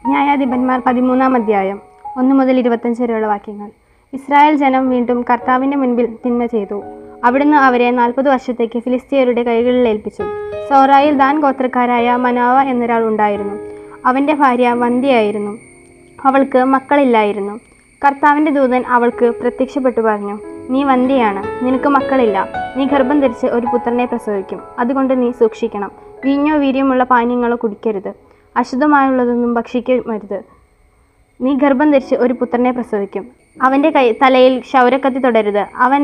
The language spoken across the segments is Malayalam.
ന്യായാധിപന്മാർ 13-ാം അധ്യായം 1 മുതൽ 25 വരെയുള്ള വാക്യങ്ങൾ. ഇസ്രായേൽ ജനം വീണ്ടും കർത്താവിൻ്റെ മുൻപിൽ തിന്മ ചെയ്തു. അവിടുന്ന് അവരെ 40 വർഷത്തേക്ക് ഫിലിസ്ത്യരുടെ കൈകളിൽ ഏൽപ്പിച്ചു. സോറായിൽ ദാൻ ഗോത്രക്കാരായ മനാവ എന്നൊരാൾ ഉണ്ടായിരുന്നു. അവൻ്റെ ഭാര്യ വന്ധ്യയായിരുന്നു. അവൾക്ക് മക്കളില്ലായിരുന്നു. കർത്താവിൻ്റെ ദൂതൻ അവൾക്ക് പ്രത്യക്ഷപ്പെട്ടു പറഞ്ഞു, നീ വന്ധ്യയാണ്, നിനക്ക് മക്കളില്ല. നീ ഗർഭം ധരിച്ച് ഒരു പുത്രനെ പ്രസവിക്കും. അതുകൊണ്ട് നീ സൂക്ഷിക്കണം. വീഞ്ഞോ വീര്യമുള്ള പാനീയങ്ങളോ കുടിക്കരുത്. അശുദ്ധമായുള്ളതൊന്നും ഭക്ഷിക്കരുത്. നീ ഗർഭം ധരിച്ച് ഒരു പുത്രനെ പ്രസവിക്കും. അവൻ്റെ തലയിൽ ക്ഷൗരക്കത്തി തൊടരുത്. അവൻ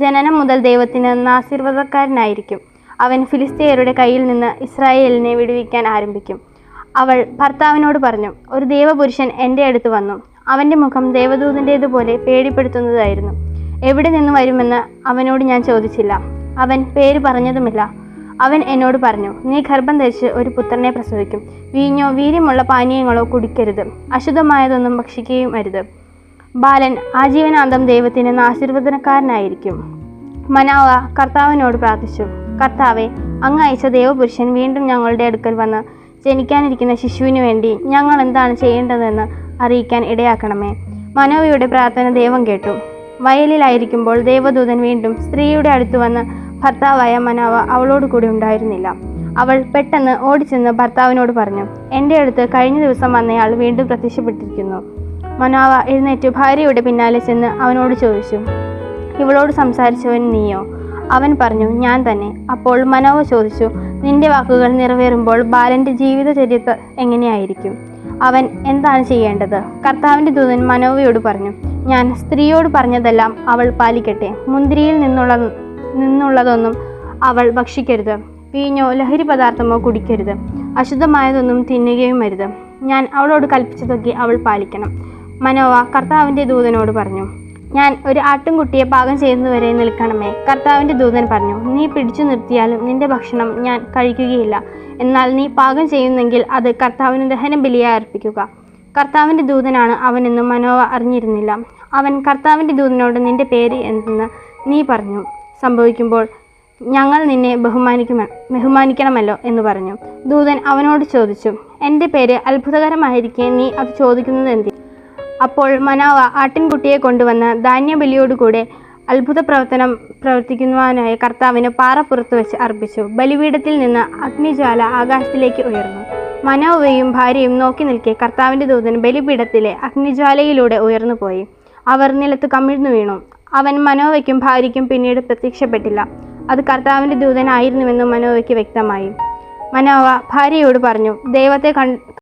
ജനനം മുതൽ ദൈവത്തിന് ആശീർവാദക്കാരനായിരിക്കും. അവൻ ഫിലിസ്ത്യരുടെ കയ്യിൽ നിന്ന് ഇസ്രായേലിനെ വിടുവിക്കാൻ ആരംഭിക്കും. അവൾ ഭർത്താവിനോട് പറഞ്ഞു, ഒരു ദേവപുരുഷൻ എൻ്റെ അടുത്ത് വന്നു. അവൻ്റെ മുഖം ദേവദൂതൻ്റേതുപോലെ പേടിപ്പെടുത്തുന്നതായിരുന്നു. എവിടെ നിന്ന് വരുമെന്ന് അവനോട് ഞാൻ ചോദിച്ചില്ല. അവൻ പേര് പറഞ്ഞതുമില്ല. അവൻ എന്നോട് പറഞ്ഞു, നീ ഗർഭം ധരിച്ച് ഒരു പുത്രനെ പ്രസവിക്കും. വീഞ്ഞോ വീര്യമുള്ള പാനീയങ്ങളോ കുടിക്കരുത്. അശുദ്ധമായതൊന്നും ഭക്ഷിക്കുകയും അരുത്. ബാലൻ ആജീവനാന്തം ദൈവത്തിന് ആശീർവദനക്കാരനായിരിക്കും. മനാവ കർത്താവിനോട് പ്രാർത്ഥിച്ചു, കർത്താവെ, അങ്ങ് അയച്ച ദേവപുരുഷൻ വീണ്ടും ഞങ്ങളുടെ അടുക്കൽ വന്ന് ജനിക്കാനിരിക്കുന്ന ശിശുവിനു വേണ്ടി ഞങ്ങൾ എന്താണ് ചെയ്യേണ്ടതെന്ന് അറിയിക്കാൻ ഇടയാക്കണമേ. മനോവയുടെ പ്രാർത്ഥന ദൈവം കേട്ടു. വയലിലായിരിക്കുമ്പോൾ ദേവദൂതൻ വീണ്ടും സ്ത്രീയുടെ അടുത്ത് വന്ന് ഭർത്താവായ മനാവ അവളോട് കൂടി ഉണ്ടായിരുന്നില്ല. അവൾ പെട്ടെന്ന് ഓടിച്ചെന്ന് ഭർത്താവിനോട് പറഞ്ഞു, എൻ്റെ അടുത്ത് കഴിഞ്ഞ ദിവസം വന്നയാൾ വീണ്ടും പ്രത്യക്ഷപ്പെട്ടിരിക്കുന്നു. മനാവ എഴുന്നേറ്റ് ഭാര്യയുടെ പിന്നാലെ ചെന്ന് അവനോട് ചോദിച്ചു, ഇവളോട് സംസാരിച്ചവൻ നീയോ? അവൻ പറഞ്ഞു, ഞാൻ തന്നെ. അപ്പോൾ മനാവ ചോദിച്ചു, നിന്റെ വാക്കുകൾ നിറവേറുമ്പോൾ ബാലൻ്റെ ജീവിതചര്യത എങ്ങനെയായിരിക്കും? അവൻ എന്താണ് ചെയ്യേണ്ടത്? കർത്താവിൻ്റെ ദൂതൻ മനോവയോട് പറഞ്ഞു, ഞാൻ സ്ത്രീയോട് പറഞ്ഞതെല്ലാം അവൾ പാലിക്കട്ടെ. മുന്തിരിയിൽ നിന്നുള്ളതൊന്നും അവൾ ഭക്ഷിക്കരുത്. വീഞ്ഞോ ലഹരി പദാർത്ഥമോ കുടിക്കരുത്. അശുദ്ധമായതൊന്നും തിന്നുകയും അരുത്. ഞാൻ അവളോട് കൽപ്പിച്ചതൊക്കെ അവൾ പാലിക്കണം. മനോവ കർത്താവിൻ്റെ ദൂതനോട് പറഞ്ഞു, ഞാൻ ഒരു ആട്ടിൻകുട്ടിയെ പാകം ചെയ്യുന്നതുവരെ നിൽക്കണമേ. കർത്താവിൻ്റെ ദൂതൻ പറഞ്ഞു, നീ പിടിച്ചു നിർത്തിയാലും നിന്റെ ഭക്ഷണം ഞാൻ കഴിക്കുകയില്ല. എന്നാൽ നീ പാകം ചെയ്യുന്നെങ്കിൽ അത് കർത്താവിന് ദഹനബലിയായി അർപ്പിക്കുക. കർത്താവിൻ്റെ ദൂതനാണ് അവനെന്ന് മനോവ അറിഞ്ഞിരുന്നില്ല. അവൻ കർത്താവിൻ്റെ ദൂതനോട്, നിന്റെ പേര് എന്തെന്ന് നീ പറഞ്ഞു സംഭവിക്കുമ്പോൾ ഞങ്ങൾ നിന്നെ ബഹുമാനിക്കണമല്ലോ എന്ന് പറഞ്ഞു. ദൂതൻ അവനോട് ചോദിച്ചു, എൻ്റെ പേര് അത്ഭുതകരമായിരിക്കെ നീ അത് ചോദിക്കുന്നത് എന്തി? അപ്പോൾ മനാവ ആട്ടിൻകുട്ടിയെ കൊണ്ടുവന്ന് ധാന്യബലിയോടുകൂടെ അത്ഭുത പ്രവർത്തിക്കുവാനായ കർത്താവിന് പാറപ്പുറത്ത് വെച്ച് അർപ്പിച്ചു. ബലിപീഠത്തിൽ നിന്ന് അഗ്നിജ്വാല ആകാശത്തിലേക്ക് ഉയർന്നു. മനോവയും ഭാര്യയും നോക്കി നിൽക്കെ കർത്താവിൻ്റെ ദൂതൻ ബലിപീഠത്തിലെ അഗ്നിജ്വാലയിലൂടെ ഉയർന്നു പോയി. അവർ നിലത്ത് കമിഴ്ന്നു വീണു. അവൻ മനോവയ്ക്കും ഭാര്യയ്ക്കും പിന്നീട് പ്രത്യക്ഷപ്പെട്ടില്ല. അത് കർത്താവിൻ്റെ ദൂതനായിരുന്നുവെന്ന് മനോവയ്ക്ക് വ്യക്തമായി. മനോവ ഭാര്യയോട് പറഞ്ഞു, ദൈവത്തെ